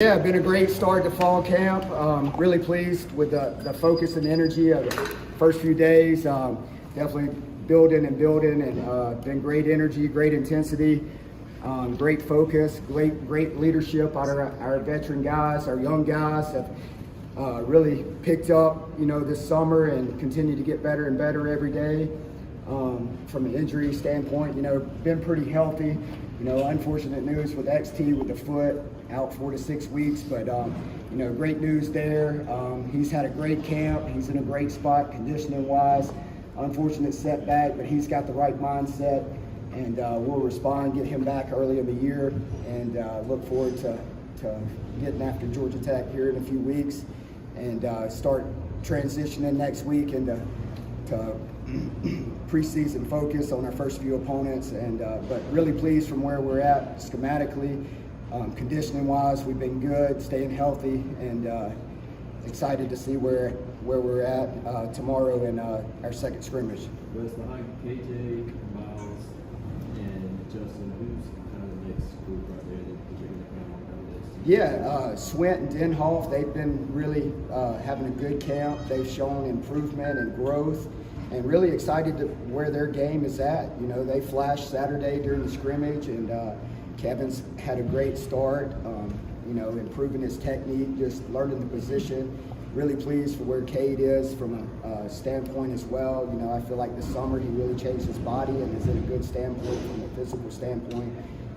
Yeah, been a great start to fall camp. Really pleased with the focus and energy of the first few days. Definitely building and been great energy, great intensity, great focus, great leadership out of our veteran guys. Our young guys have really picked up, this summer and continue to get better and better every day. From an injury standpoint, been pretty healthy. Unfortunate news with XT with the foot, out 4 to 6 weeks, but great news there. He's had a great camp. He's in a great spot conditioning wise. Unfortunate setback, but he's got the right mindset, and we'll respond, get him back early in the year, and look forward to getting after Georgia Tech here in a few weeks, and start transitioning next week into preseason focus on our first few opponents, and but really pleased from where we're at schematically. Conditioning wise, we've been good, staying healthy, and excited to see where we're at tomorrow in our second scrimmage. Wes, behind KJ, Miles, and Justin, who's kind of the next group right there that you're going to count on this? Yeah, Swint and Denhoff, they've been really having a good camp. They've shown improvement and growth, and really excited to where their game is at. They flashed Saturday during the scrimmage, and Kevin's had a great start, improving his technique, just learning the position. Really pleased for where Cade is from a standpoint as well. I feel like this summer he really changed his body and is in a good standpoint from a physical standpoint.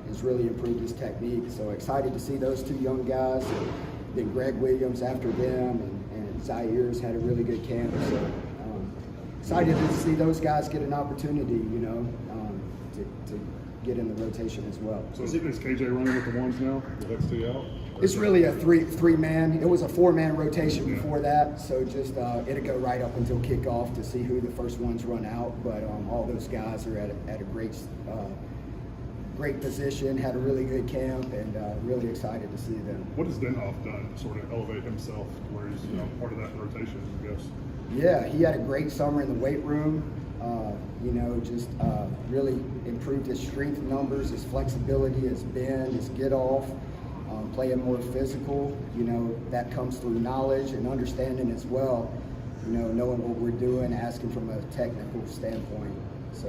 Has really improved his technique. So excited to see those two young guys. And then Greg Williams after them, and Zaires had a really good camp. So excited to see those guys get an opportunity, to get in the rotation as well. So is KJ running with the ones now? With XT out? It's really a three-man. It was a 4-man rotation before that, so just it'll go right up until kickoff to see who the first ones run out. But all those guys are at a great position, had a really good camp, and really excited to see them. What has Denhoff done to sort of elevate himself to where he's part of that rotation, I guess? Yeah, he had a great summer in the weight room. Really improved his strength numbers, his flexibility, his bend, his get off, playing more physical. That comes through knowledge and understanding as well. Knowing what we're doing, asking from a technical standpoint. So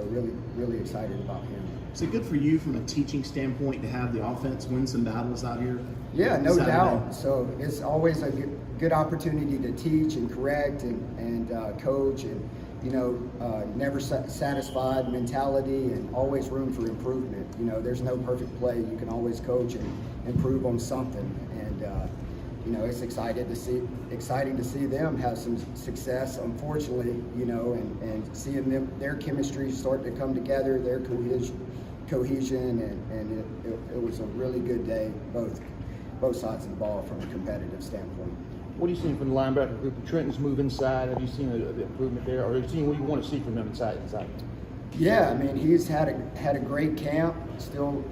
really excited about him. Is it good for you from a teaching standpoint to have the offense win some battles out here? Yeah, no doubt. So it's always a good opportunity to teach and correct and coach, and never satisfied mentality, and always room for improvement. There's no perfect play. You can always coach and improve on something, and it's exciting to see them have some success. Unfortunately, and seeing their chemistry start to come together, their cohesion, and it was a really good day, both sides of the ball from a competitive standpoint. What are you seeing from the linebacker group? Trenton's move inside. Have you seen the improvement there, or have you seen what you want to see from him inside? Yeah, he's had a great camp. Still,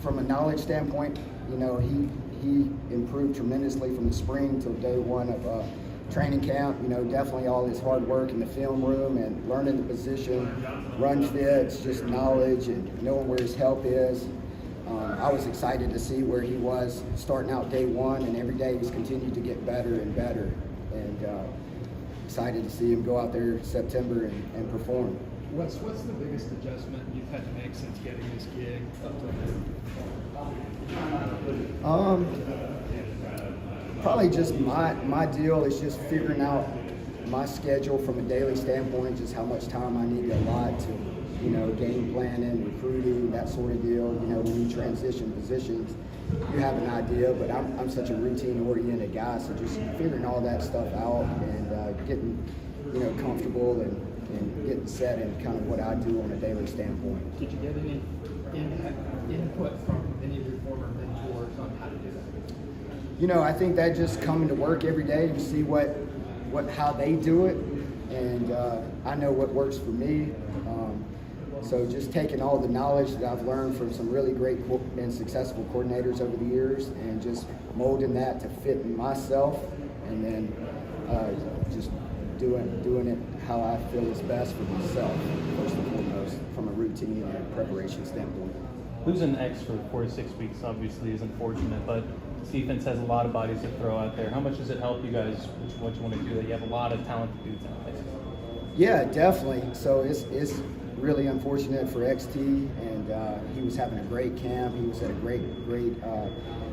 from a knowledge standpoint, he improved tremendously from the spring till day one of training camp. Definitely all his hard work in the film room and learning the position, run fits, just knowledge and knowing where his help is. I was excited to see where he was starting out day one, and every day he's continued to get better and better. And excited to see him go out there in September and perform. What's the biggest adjustment you've had to make since getting this gig up to Probably just my deal is just figuring out my schedule from a daily standpoint, just how much time I need to allot to game planning, recruiting, that sort of deal. When you transition positions, you have an idea, but I'm such a routine-oriented guy, so just figuring all that stuff out and getting, comfortable and getting set in kind of what I do on a daily standpoint. Did you get any input from any of your former mentors on how to do that? I think that just coming to work every day to see how they do it, and I know what works for me. So just taking all the knowledge that I've learned from some really great and successful coordinators over the years, and just molding that to fit myself, and then just doing it how I feel is best for myself, first and foremost, from a routine and preparation standpoint. losing X for 4 to 6 weeks obviously is unfortunate, but this defense has a lot of bodies to throw out there. How much does it help you guys, what you want to do, that you have a lot of talented dudes out there? Yeah, definitely. So it's really unfortunate for XT, and he was having a great camp. He was at a great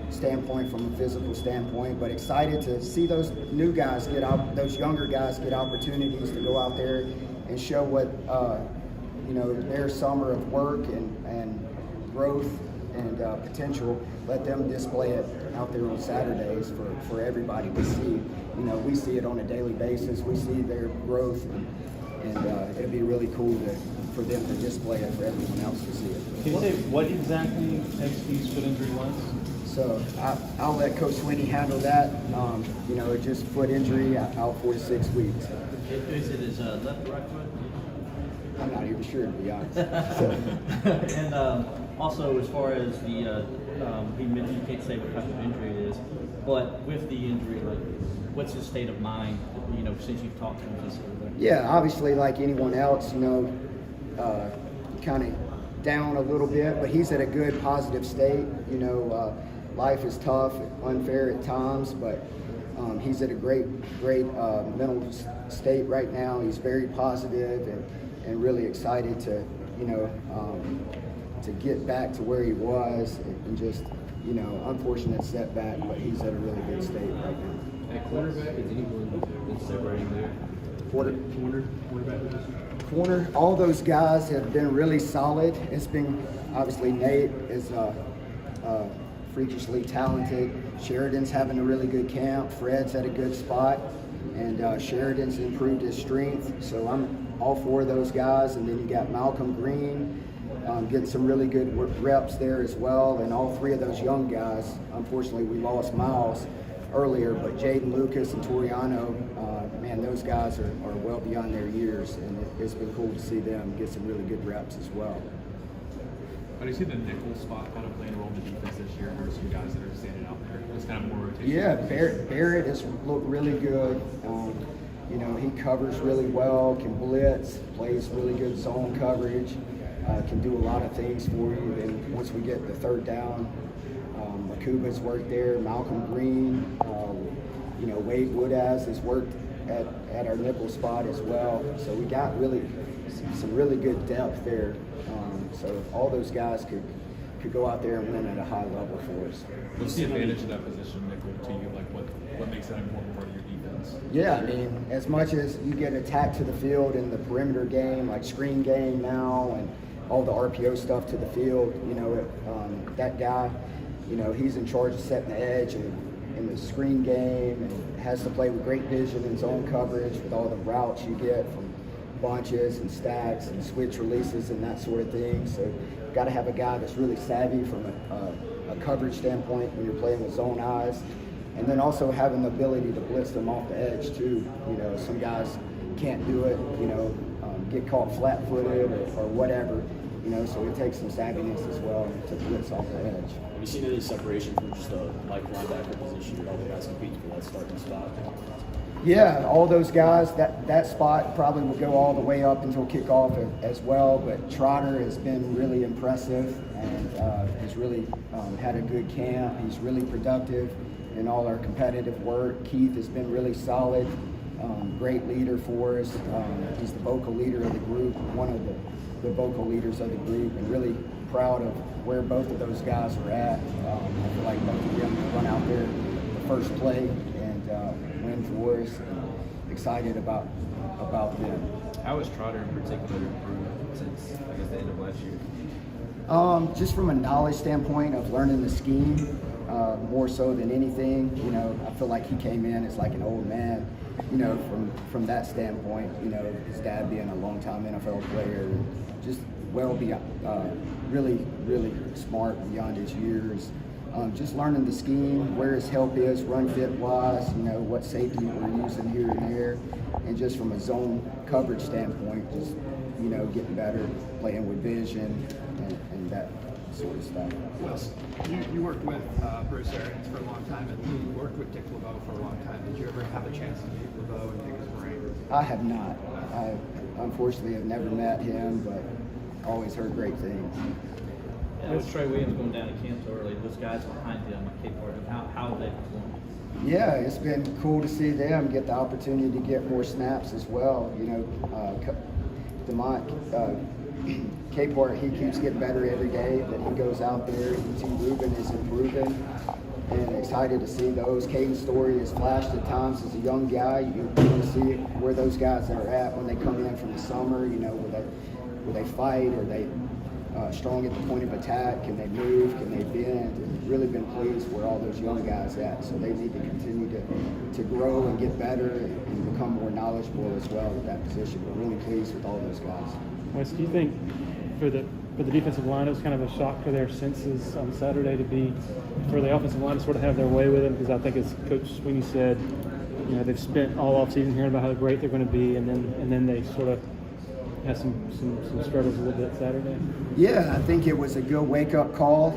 standpoint from a physical standpoint, but excited to see those new guys get out, those younger guys get opportunities to go out there and show what their summer of work and growth and potential. Let them display it out there on Saturdays for everybody to see. We see it on a daily basis. We see their growth, and it'll be really cool for them to display it for everyone else to see it. Can you say what exactly XT's foot injury was? So I'll let Coach Sweeney handle that. Just foot injury, out 4 to 6 weeks. Is it his left or right foot? I'm not even sure, to be honest. And also, as far as the, he mentioned you can't say what type of injury it is, but with the injury, like, what's his state of mind? Since you've talked to him this over there. Yeah, obviously, like anyone else, kind of down a little bit, but he's at a good, positive state. Life is tough, unfair at times, but he's at a great mental state right now. He's very positive and really excited to get back to where he was, and just unfortunate setback, but he's at a really good state right now. At quarterback, is anyone that's separating there? Corner, all those guys have been really solid. It's been, obviously, Nate is freakishly talented. Sheridan's having a really good camp. Fred's at a good spot, and Sheridan's improved his strength. So I'm all for those guys. And then you got Malcolm Green getting some really good reps there as well. And all three of those young guys, unfortunately, we lost Miles earlier, but Jaden Lucas and Toriano, man, those guys are well beyond their years, and it's been cool to see them get some really good reps as well. How do you see the nickel spot kind of playing a role in the defense this year versus some guys that are standing out there? It's kind of more rotation. Yeah, Barrett has looked really good. He covers really well, can blitz, plays really good zone coverage, can do a lot of things for you. And once we get the third down, Makuba's worked there, Malcolm Green, Wade Woodaz has worked at our nickel spot as well. So we got really some really good depth there. So all those guys could go out there and win at a high level for us. What's the advantage of that position, nickel, to you? Like what makes that an important part of your defense? Yeah, I mean, as much as you get attacked to the field in the perimeter game, like screen game now, and all the RPO stuff to the field, that guy, he's in charge of setting the edge and in the screen game, and has to play with great vision and zone coverage with all the routes you get from bunches and stacks and switch releases and that sort of thing. So you've got to have a guy that's really savvy from a coverage standpoint when you're playing with zone eyes, and then also having the ability to blitz them off the edge too. Some guys can't do it, get caught flat-footed or whatever. So it takes some savviness as well to blitz off the edge. Have you seen any separation from just a linebacker position? All the guys competing for that starting spot? Yeah, all those guys, that spot probably will go all the way up until kickoff as well, but Trotter has been really impressive and has really had a good camp. He's really productive in all our competitive work. Keith has been really solid, great leader for us. He's the vocal leader of the group, one of the vocal leaders of the group, and really proud of where both of those guys are at. I feel like both of them run out there the first play and win for us. Excited about them. How has Trotter in particular improved since, I guess, the end of last year? Just from a knowledge standpoint of learning the scheme, more so than anything. I feel like he came in as like an old man, from that standpoint. His dad being a longtime NFL player, just well beyond, really smart beyond his years. Just learning the scheme, where his help is, run fit wise, what safety we're using here and there, and just from a zone coverage standpoint, just getting better, playing with vision and that sort of stuff. Wes, you worked with Bruce Arians for a long time, and you worked with Dick LeBeau for a long time. Did you ever have a chance to meet LeBeau and pick his brain? I have not. I unfortunately have never met him, but always heard great things. With Trey Williams going down to camp so early, those guys behind him at Cape Horton, how have they performed? Yeah, it's been cool to see them get the opportunity to get more snaps as well. You know, Cape Horton, he keeps getting better every day that he goes out there. E.T. Rubin is improving, and excited to see those. Caden Story has flashed at times as a young guy. You want to see where those guys are at when they come in from the summer. You know, where they fight, or they strong at the point of attack, can they move, can they bend, and really been pleased where all those young guys at. So they need to continue to grow and get better and become more knowledgeable as well at that position. We're really pleased with all those guys. Wes, do you think for the defensive line it was kind of a shock for their senses on Saturday for the offensive line to sort of have their way with them? Because I think, as Coach Sweeney said, you know, they've spent all offseason hearing about how great they're going to be, and then they sort of had some struggles a little bit Saturday. Yeah, I think it was a good wake-up call.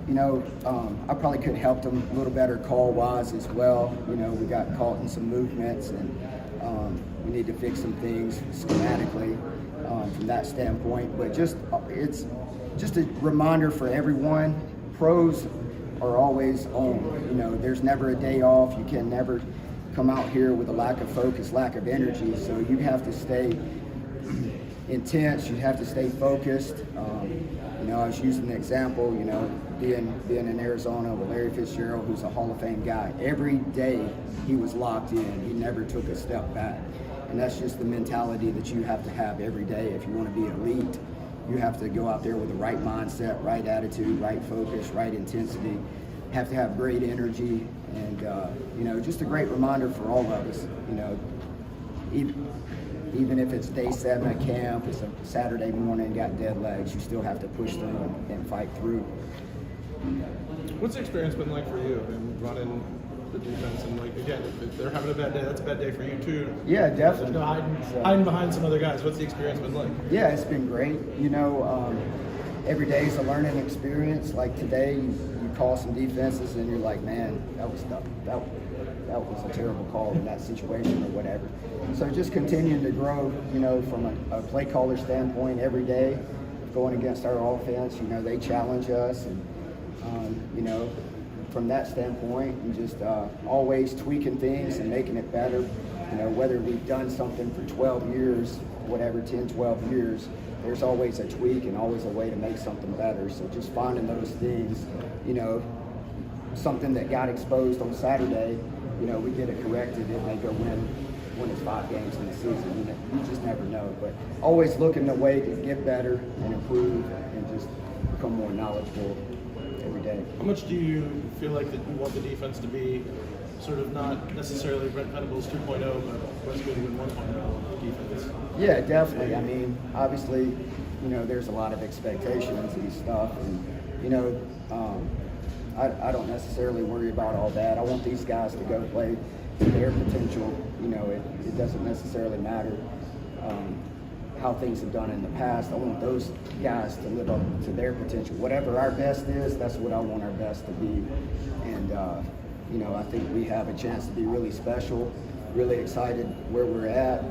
You know, I probably could have helped them a little better call-wise as well. You know, we got caught in some movements, and we need to fix some things schematically from that standpoint. But it's just a reminder for everyone, pros are always on. You know, there's never a day off. You can never come out here with a lack of focus, lack of energy. So you have to stay intense, you have to stay focused. You know, I was using the example, you know, being in Arizona with Larry Fitzgerald, who's a Hall of Fame guy. Every day he was locked in. He never took a step back. And that's just the mentality that you have to have every day. If you want to be elite, you have to go out there with the right mindset, right attitude, right focus, right intensity. You have to have great energy, and you know, just a great reminder for all of us. You know, even if it's day 7 at camp, it's a Saturday morning, got dead legs, you still have to push through and fight through. What's the experience been like for you and running the defense? And like, again, if they're having a bad day, that's a bad day for you too. Yeah, definitely. There's no hiding behind some other guys. What's the experience been like? Yeah, it's been great. You know, every day is a learning experience. Like today, you call some defenses and you're like, man, that was a terrible call in that situation or whatever. So just continuing to grow, you know, from a play caller standpoint every day, going against our offense. You know, they challenge us, and you know, from that standpoint, and just always tweaking things and making it better. You know, whether we've done something for 12 years, whatever, 10, 12 years, there's always a tweak and always a way to make something better. So just finding those things, you know, something that got exposed on Saturday, you know, we get it corrected and they go win it's 5 games in the season. You just never know. But always looking the way to get better and improve and just become more knowledgeable every day. How much do you feel like that you want the defense to be sort of not necessarily Brent Venables 2.0, but Wes Goodwin 1.0 defense? Yeah, definitely. I mean, obviously, you know, there's a lot of expectations and stuff, and you know, I don't necessarily worry about all that. I want these guys to go play to their potential. You know, it doesn't necessarily matter how things have done in the past. I want those guys to live up to their potential. Whatever our best is, that's what I want our best to be. And you know, I think we have a chance to be really special, really excited where we're at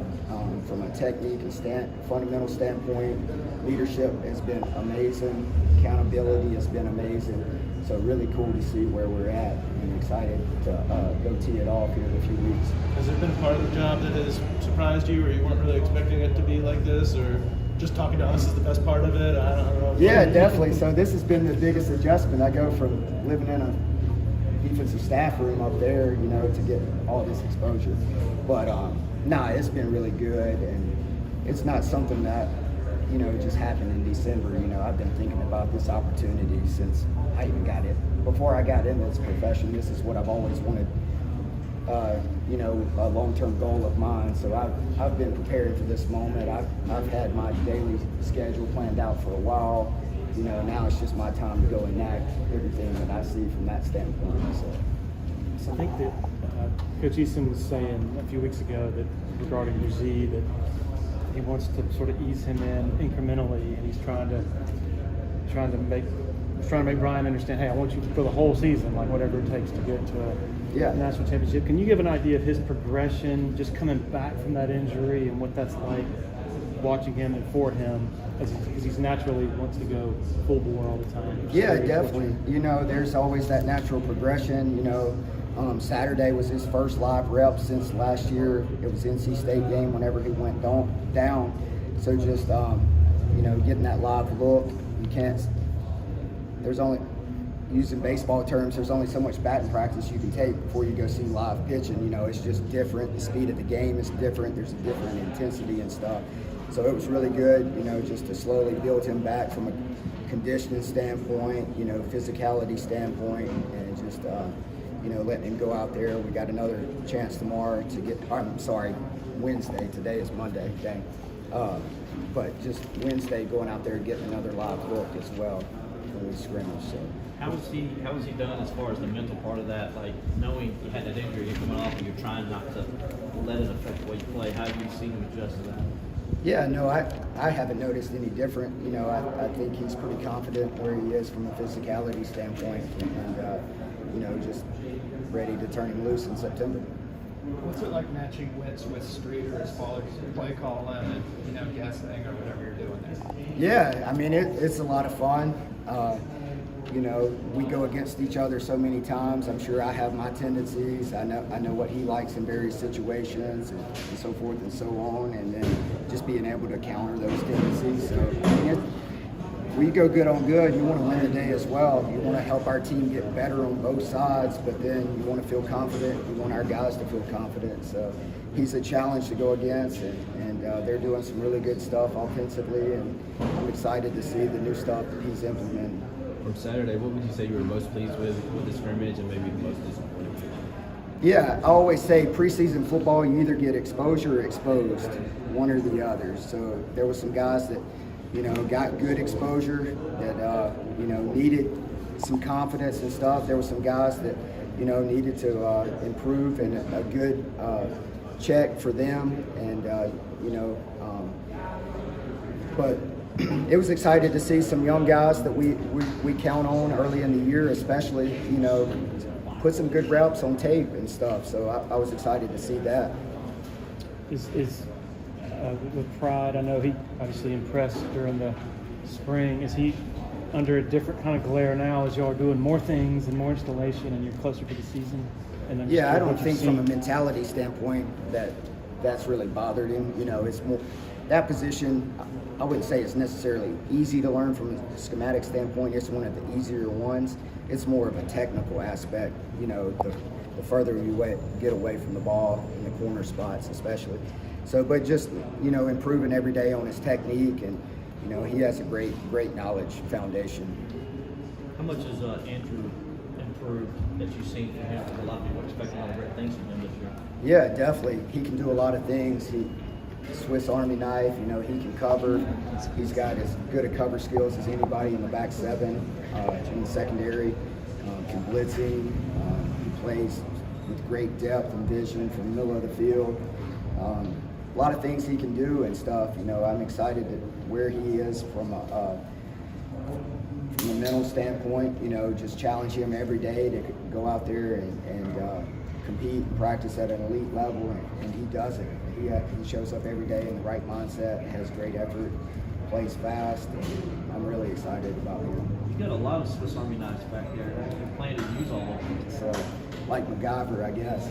from a technique and fundamental standpoint. Leadership has been amazing. Accountability has been amazing. So really cool to see where we're at, and excited to go tee it off here in a few weeks. Has there been a part of the job that has surprised you, or you weren't really expecting it to be like this, or just talking to us is the best part of it? I don't know. Yeah, definitely. So this has been the biggest adjustment. I go from living in a defensive staff room up there, you know, to get all this exposure. But it's been really good, and it's not something that, you know, just happened in December. You know, I've been thinking about this opportunity since I even got it. Before I got in this profession, this is what I've always wanted, you know, a long-term goal of mine. So I've been preparing for this moment. I've had my daily schedule planned out for a while. You know, now it's just my time to go enact everything that I see from that standpoint. So I think that Coach Easton was saying a few weeks ago that regarding Uzi, that he wants to sort of ease him in incrementally, and he's trying to make Brian understand, hey, I want you for the whole season, like whatever it takes to get to a national championship. Can you give an idea of his progression, just coming back from that injury, and what that's like? watching him and for him, because he's naturally wants to go full bore all the time. Yeah, definitely. You know, there's always that natural progression. You know, Saturday was his first live rep since last year. It was NC State game whenever he went down. So just, you know, getting that live look. You can't, there's only, using baseball terms, there's only so much batting practice you can take before you go see live pitching. You know, it's just different. The speed of the game is different. There's a different intensity and stuff. So it was really good, you know, just to slowly build him back from a conditioning standpoint, you know, physicality standpoint, and just, you know, letting him go out there. We got another chance tomorrow to get, I'm sorry, Wednesday. Today is Monday, dang. But just Wednesday going out there and getting another live look as well when we scrimmage. So. How was he done as far as the mental part of that? Like knowing you had that injury coming off and you're trying not to let it affect the way you play. How have you seen him adjust to that? Yeah, no, I haven't noticed any different. You know, I think he's pretty confident where he is from a physicality standpoint, and you know, just ready to turn him loose in September. What's it like matching wits with Streeter as far as play calling and, you know, guessing or whatever you're doing there? Yeah, I mean, it's a lot of fun. You know, we go against each other so many times. I'm sure I have my tendencies. I know what he likes in various situations and so forth and so on, and then just being able to counter those tendencies. So I mean, we go good on good. You want to win the day as well. You want to help our team get better on both sides, but then you want to feel confident. You want our guys to feel confident. So he's a challenge to go against, and they're doing some really good stuff offensively, and I'm excited to see the new stuff that he's implementing. From Saturday, what would you say you were most pleased with the scrimmage and maybe the most disappointed with? Yeah, I always say preseason football, you either get exposure or exposed, one or the other. So there were some guys that, you know, got good exposure that, you know, needed some confidence and stuff. There were some guys that, you know, needed to improve, and a good check for them. And, you know, but it was excited to see some young guys that we count on early in the year, especially, you know, put some good reps on tape and stuff. So I was excited to see that. With Pride, I know he obviously impressed during the spring. Is he under a different kind of glare now as y'all are doing more things and more installation and you're closer to the season? And yeah, I don't think from a mentality standpoint that's really bothered him. You know, it's more that position. I wouldn't say it's necessarily easy to learn from a schematic standpoint. It's one of the easier ones. It's more of a technical aspect. You know, the further you get away from the ball in the corner spots, especially. So, but just, you know, improving every day on his technique, and, you know, he has a great knowledge foundation. How much has Andrew improved that you've seen from him? Because a lot of people expect a lot of great things from him this year. Yeah, definitely. He can do a lot of things. Swiss Army knife, you know, he can cover. He's got as good a cover skills as anybody in the back seven, in the secondary, can blitzing. He plays with great depth and vision from the middle of the field. A lot of things he can do and stuff. You know, I'm excited at where he is from a mental standpoint. You know, just challenge him every day to go out there and compete and practice at an elite level, and he does it. He shows up every day in the right mindset, has great effort, plays fast, and I'm really excited about him. You got a lot of Swiss Army knives back there. You're planning to use all of them. So, like MacGyver, I guess.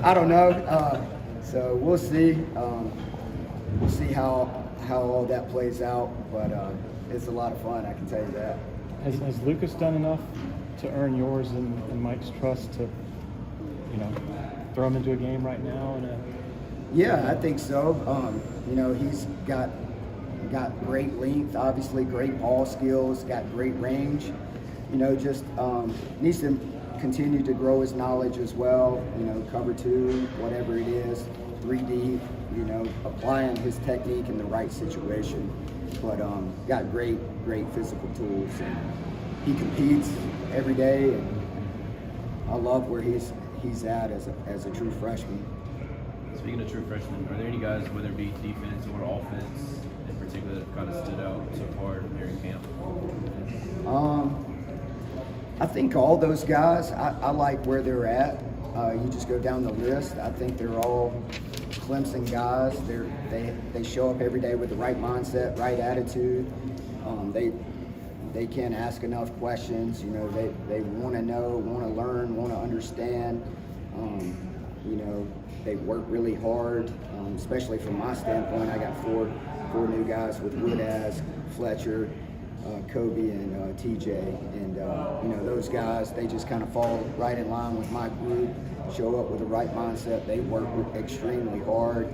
I don't know. So we'll see. We'll see how all that plays out, but it's a lot of fun, I can tell you that. Has Lucas done enough to earn yours and Mike's trust to, you know, throw him into a game right now? Yeah, I think so. You know, he's got great length, obviously great ball skills, got great range. You know, just needs to continue to grow his knowledge as well. You know, cover two, whatever it is, 3 deep. You know, applying his technique in the right situation. But got great physical tools, and he competes every day. And I love where he's at as a true freshman. Speaking of true freshmen, are there any guys, whether it be defense or offense in particular, that have kind of stood out so far during camp? I think all those guys, I like where they're at. You just go down the list. I think they're all Clemson guys. They show up every day with the right mindset, right attitude. They can't ask enough questions. You know, they want to know, want to learn, want to understand. You know, they work really hard, especially from my standpoint. I got four new guys with Woodaz, Fletcher, Kobe, and TJ. And, you know, those guys, they just kind of fall right in line with my group, show up with the right mindset. They work extremely hard.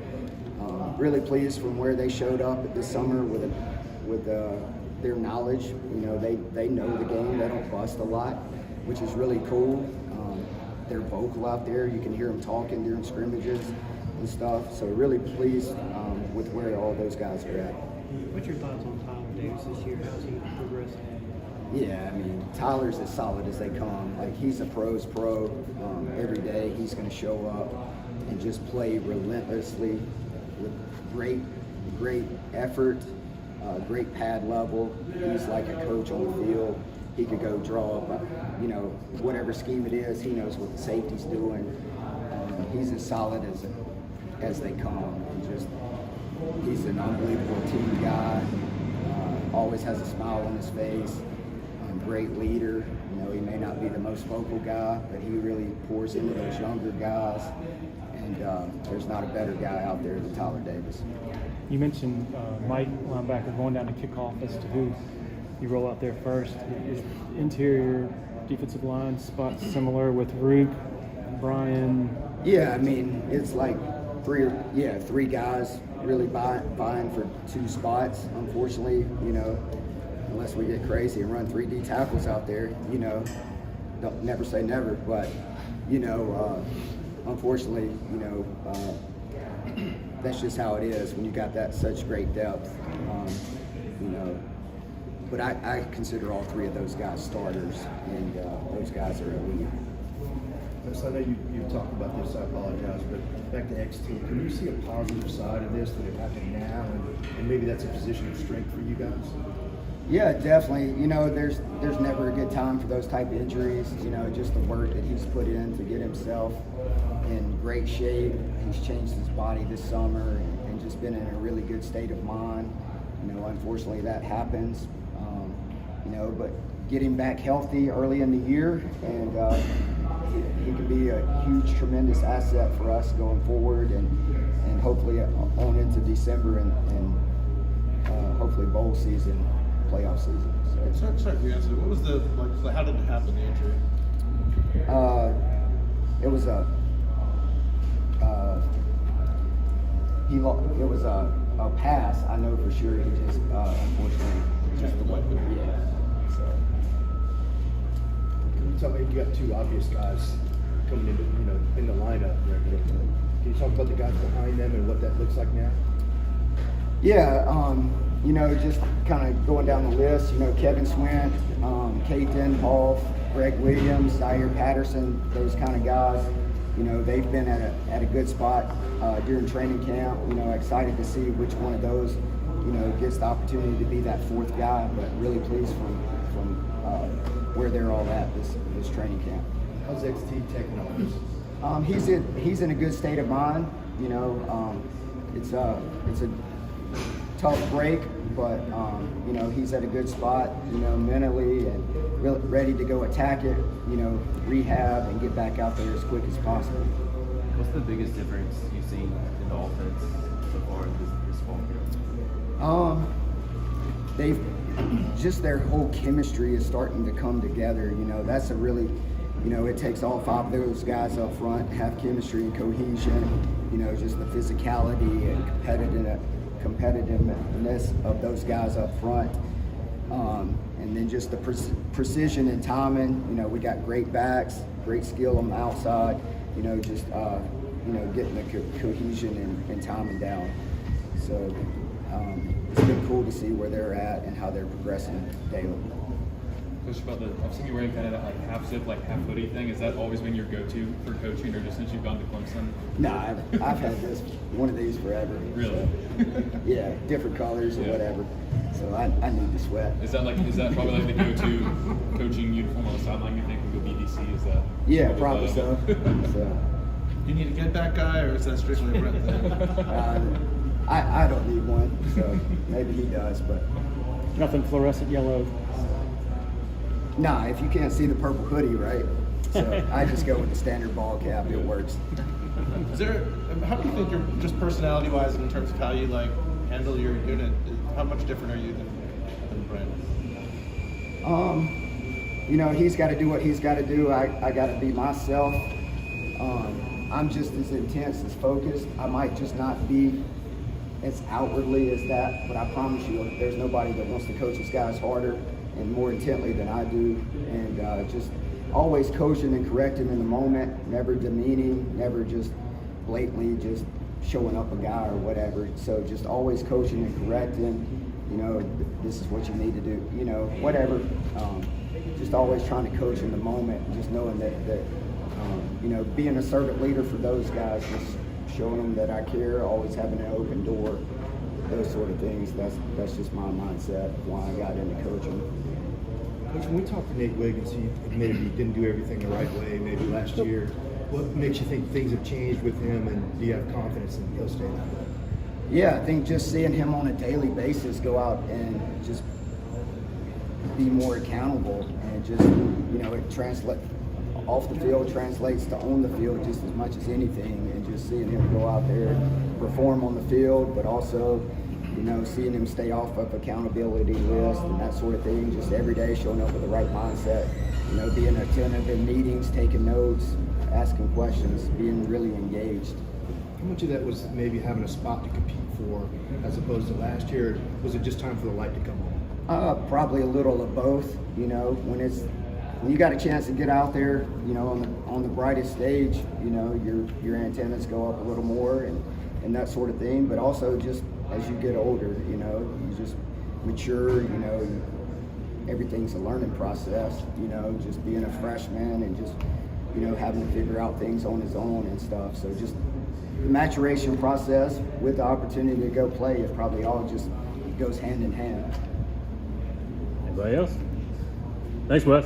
Really pleased from where they showed up this summer with their knowledge. You know, they know the game. They don't bust a lot, which is really cool. They're vocal out there. You can hear them talking during scrimmages and stuff. So really pleased with where all those guys are at. What's your thoughts on Tyler Davis this year? How's he progressed? Yeah, I mean, Tyler's as solid as they come. Like, he's a pro's pro. Every day he's going to show up and just play relentlessly with great effort, great pad level. He's like a coach on the field. He could go draw up, you know, whatever scheme it is. He knows what the safety's doing. He's as solid as they come. And just, he's an unbelievable team guy. Always has a smile on his face. Great leader. You know, he may not be the most vocal guy, but he really pours into those younger guys. And there's not a better guy out there than Tyler Davis. You mentioned Mike, linebacker, going down to kickoff as to who you roll out there first. Is interior defensive line spots similar with Rook, Brian? Yeah, I mean, it's like three guys really vying for two spots. Unfortunately, you know, unless we get crazy and run 3D tackles out there, you know, don't never say never, but, you know, unfortunately, you know, that's just how it is when you got such great depth, you know. But I consider all three of those guys starters, and those guys are elite. So I know you talked about this, I apologize, but back to XT, can you see a positive side of this that it happened now, and maybe that's a position of strength for you guys? Yeah, definitely. You know, there's never a good time for those type of injuries. You know, just the work that he's put in to get himself in great shape. He's changed his body this summer and just been in a really good state of mind. You know, unfortunately that happens. You know, but getting back healthy early in the year, and he can be a huge, tremendous asset for us going forward, and hopefully on into December and hopefully bowl season, playoff season. So. Sorry for the answer. What was the how did it happen, the injury? It was a pass. I know for sure. He just unfortunately just the weapon. Yeah. So. Can you tell me, you got two obvious guys coming into, you know, in the lineup there. Can you talk about the guys behind them and what that looks like now? Yeah, you know, just kind of going down the list, you know, Kevin Swint, Kate Denhoff, Greg Williams, Zaire Patterson, those kind of guys, you know, they've been at a good spot during training camp. You know, excited to see which one of those, you know, gets the opportunity to be that fourth guy, but really pleased from where they're all at this training camp. How's XT taking on this? He's in a good state of mind. You know, it's a tough break, but you know, he's at a good spot, you know, mentally, and really ready to go attack it, you know, rehab and get back out there as quick as possible. What's the biggest difference you've seen in the offense so far this fall camp? They've just, their whole chemistry is starting to come together. You know, that's a really, you know, it takes all five of those guys up front to have chemistry and cohesion. You know, just the physicality and competitiveness of those guys up front, and then just the precision and timing. You know, we got great backs, great skill on the outside. You know, just you know, getting the cohesion and timing down. So it's been cool to see where they're at and how they're progressing daily. Coach, I've seen you wearing kind of that like half zip, like half hoodie thing. Has that always been your go-to for coaching, or just since you've gone to Clemson? No, I've had one of these forever. Really? So, yeah, different colors or whatever. So I need to sweat. Is that probably like the go-to coaching uniform on the sideline? You think with the BDC? Is that? Yeah, probably so. So. Do you need a get back guy, or is that strictly a Brent thing? I don't need one, so maybe he does, but Nothing fluorescent yellow. nah, if you can't see the purple hoodie, right? So I just go with the standard ball cap. It works. Is there? How do you think you're just personality-wise, in terms of how you like handle your unit? How much different are you than Brent? You know, he's got to do what he's got to do. I got to be myself. I'm just as intense, as focused. I might just not be as outwardly as that, but I promise you, there's nobody that wants to coach his guys harder and more intently than I do. And just always coaching and correcting in the moment, never demeaning, never just blatantly just showing up a guy or whatever. So just always coaching and correcting. You know, this is what you need to do. You know, whatever. Just always trying to coach in the moment, just knowing that you know, being a servant leader for those guys, just showing them that I care, always having an open door, those sort of things. That's just my mindset of why I got into coaching. Coach, when we talked to Nate Wiggins, he admitted he didn't do everything the right way maybe last year. What makes you think things have changed with him, and do you have confidence in he'll stay that way? Yeah, I think just seeing him on a daily basis go out and just be more accountable, and just, you know, it off the field translates to on the field just as much as anything, and just seeing him go out there and perform on the field, but also, you know, seeing him stay off of accountability list and that sort of thing, just every day showing up with the right mindset, you know, being attentive in meetings, taking notes, asking questions, being really engaged. How much of that was maybe having a spot to compete for as opposed to last year? Was it just time for the light to come on? Probably a little of both. You know, when you got a chance to get out there, you know, on the brightest stage, you know, your antennas go up a little more and that sort of thing. But also just as you get older, you know, you just mature. You know, everything's a learning process. You know, just being a freshman and just, you know, having to figure out things on his own and stuff. So just the maturation process with the opportunity to go play, it probably all just goes hand in hand. Anybody else? Thanks, Wes.